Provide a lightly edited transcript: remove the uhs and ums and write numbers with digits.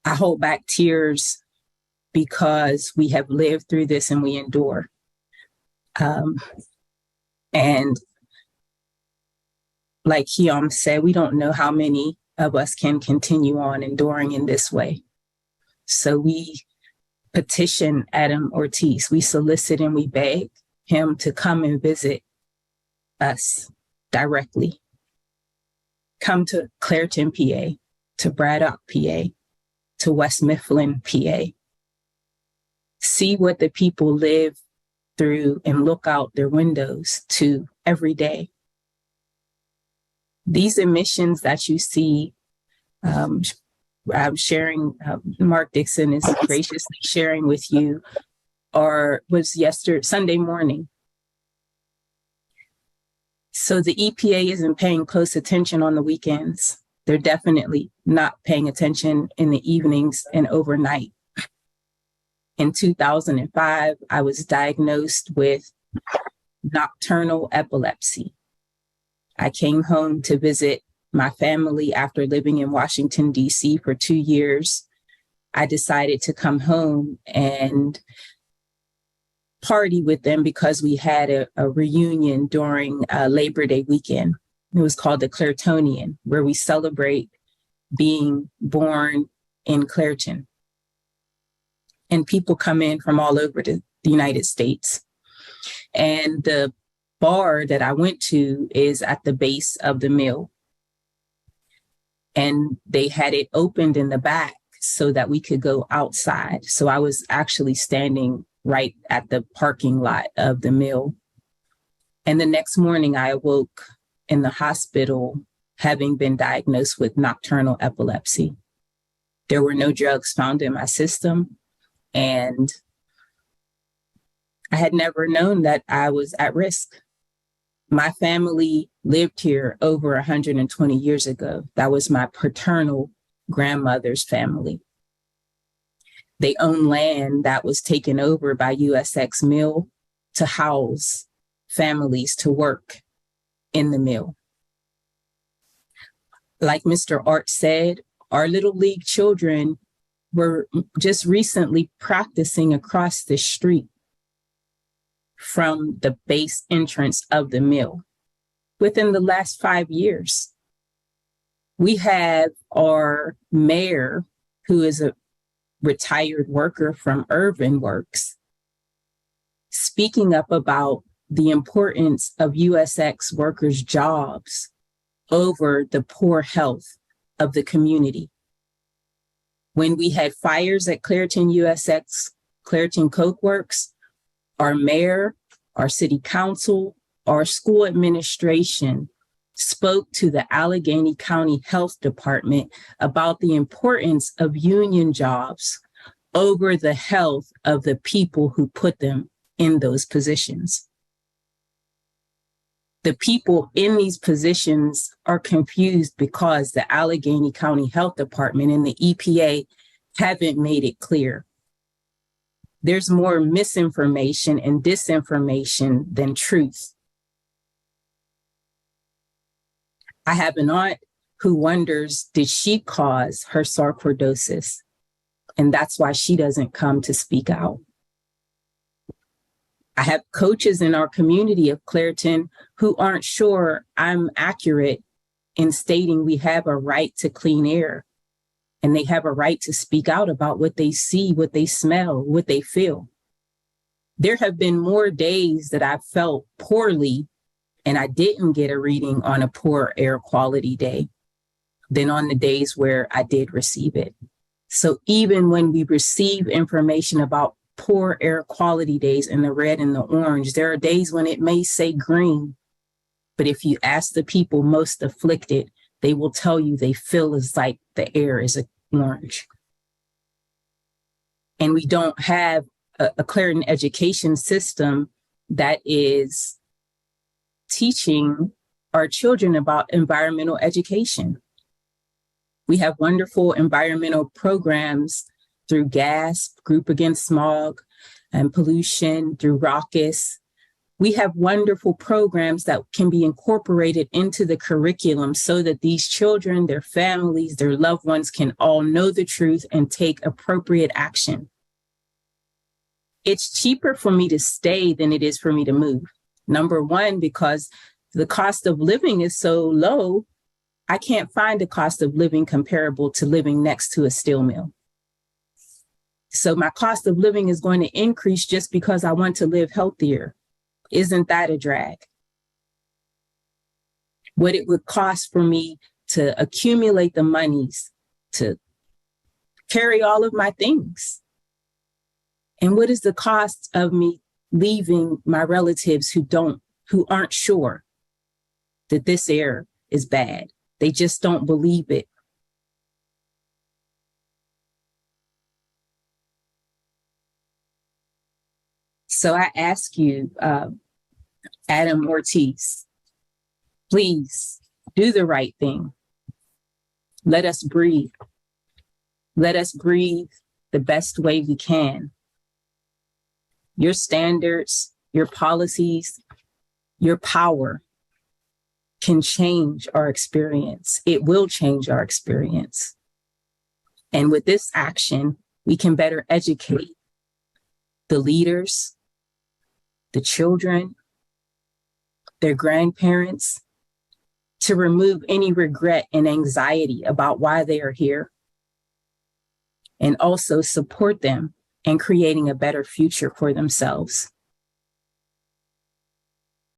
I hold back tears because we have lived through this and we endure. And like Hyam said, we don't know how many of us can continue on enduring in this way. So we petition Adam Ortiz. We solicit and we beg him to come and visit us directly. Come to Clairton, PA, to Braddock, PA, to West Mifflin, PA. See what the people live through and look out their windows to every day. These emissions that you see, I'm sharing, Mark Dixon is graciously sharing with you, was Sunday morning. So the EPA isn't paying close attention on the weekends. They're definitely not paying attention in the evenings and overnight. In 2005, I was diagnosed with nocturnal epilepsy. I came home to visit my family after living in Washington, D.C. for 2 years. I decided to come home and party with them because we had a reunion during Labor Day weekend. It was called the Clairtonian, where we celebrate being born in Clairton. And people come in from all over the United States. And the bar that I went to is at the base of the mill. And they had it opened in the back so that we could go outside. So I was actually standing right at the parking lot of the mill. And the next morning I awoke in the hospital having been diagnosed with nocturnal epilepsy. There were no drugs found in my system. And I had never known that I was at risk. My family lived here over 120 years ago. That was my paternal grandmother's family. They own land that was taken over by USX Mill to house families to work in the mill. Like Mr. Art said, our Little League children were just recently practicing across the street from the base entrance of the mill within the last 5 years. We have our mayor, who is a retired worker from Urban Works, speaking up about the importance of USX workers' jobs over the poor health of the community. When we had fires at Clairton USX, Clairton Coke Works, our mayor, our city council, our school administration spoke to the Allegheny County Health Department about the importance of union jobs over the health of the people who put them in those positions. The people in these positions are confused because the Allegheny County Health Department and the EPA haven't made it clear. There's more misinformation and disinformation than truth. I have an aunt who wonders, did she cause her sarcoidosis? And that's why she doesn't come to speak out. I have coaches in our community of Clairton who aren't sure I'm accurate in stating we have a right to clean air, and they have a right to speak out about what they see, what they smell, what they feel. There have been more days that I felt poorly and I didn't get a reading on a poor air quality day than on the days where I did receive it. So even when we receive information about poor air quality days in the red and the orange, there are days when it may say green, but if you ask the people most afflicted, they will tell you they feel as like the air is orange. And we don't have a Clairton education system that is teaching our children about environmental education. We have wonderful environmental programs through GASP, Group Against Smog and Pollution, through RAUCUS, We have wonderful programs that can be incorporated into the curriculum so that these children, their families, their loved ones can all know the truth and take appropriate action. It's cheaper for me to stay than it is for me to move. Number one, because the cost of living is so low, I can't find a cost of living comparable to living next to a steel mill. So my cost of living is going to increase just because I want to live healthier. Isn't that a drag? What it would cost for me to accumulate the monies to carry all of my things? And what is the cost of me leaving my relatives who aren't sure that this air is bad? They just don't believe it. So I ask you, Adam Ortiz, please do the right thing. Let us breathe. Let us breathe the best way we can. Your standards, your policies, your power can change our experience. It will change our experience. And with this action, we can better educate the leaders, the children, their grandparents, to remove any regret and anxiety about why they are here, and also support them in creating a better future for themselves.